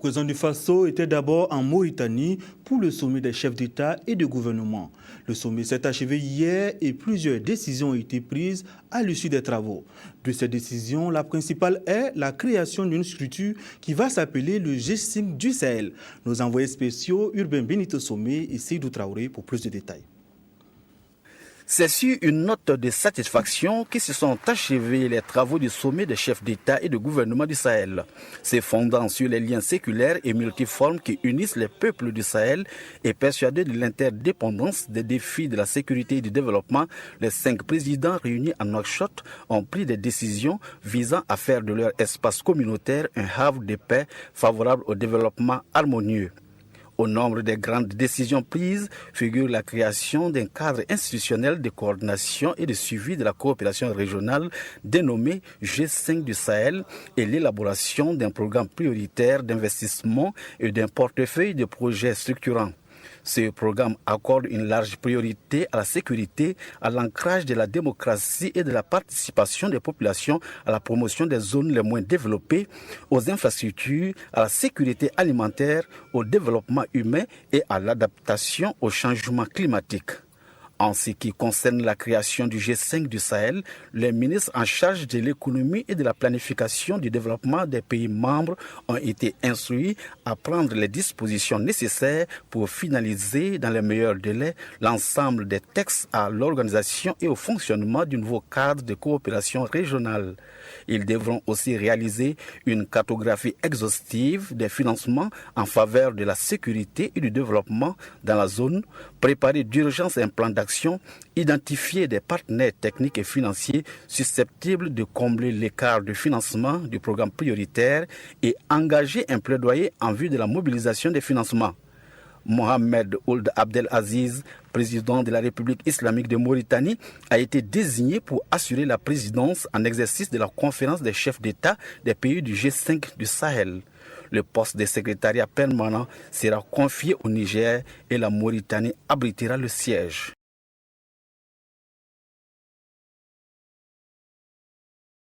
président du Faso était d'abord en Mauritanie pour le sommet des chefs d'État et de gouvernement. Le sommet s'est achevé hier et plusieurs décisions ont été prises à l'issue des travaux. De ces décisions, la principale est la création d'une structure qui va s'appeler le G5 du Sahel. Nos envoyés spéciaux Urbain Benito Sommet et Seydou Traoré pour plus de détails. C'est sur une note de satisfaction que se sont achevés les travaux du sommet des chefs d'État et de gouvernement du Sahel. Se fondant sur les liens séculaires et multiformes qui unissent les peuples du Sahel et persuadés de l'interdépendance des défis de la sécurité et du développement, les 5 présidents réunis à Nouakchott ont pris des décisions visant à faire de leur espace communautaire un havre de paix favorable au développement harmonieux. Au nombre des grandes décisions prises figure la création d'un cadre institutionnel de coordination et de suivi de la coopération régionale dénommé G5 du Sahel et l'élaboration d'un programme prioritaire d'investissement et d'un portefeuille de projets structurants. Ce programme accorde une large priorité à la sécurité, à l'ancrage de la démocratie et de la participation des populations à la promotion des zones les moins développées, aux infrastructures, à la sécurité alimentaire, au développement humain et à l'adaptation au changement climatique. En ce qui concerne la création du G5 du Sahel, les ministres en charge de l'économie et de la planification du développement des pays membres ont été instruits à prendre les dispositions nécessaires pour finaliser dans les meilleurs délais l'ensemble des textes à l'organisation et au fonctionnement du nouveau cadre de coopération régionale. Ils devront aussi réaliser une cartographie exhaustive des financements en faveur de la sécurité et du développement dans la zone, préparer d'urgence un plan d'action, identifier des partenaires techniques et financiers susceptibles de combler l'écart de financement du programme prioritaire et engager un plaidoyer en vue de la mobilisation des financements. Mohamed Ould Abdel Aziz, président de la République islamique de Mauritanie, a été désigné pour assurer la présidence en exercice de la conférence des chefs d'État des pays du G5 du Sahel. Le poste de secrétariat permanent sera confié au Niger et la Mauritanie abritera le siège.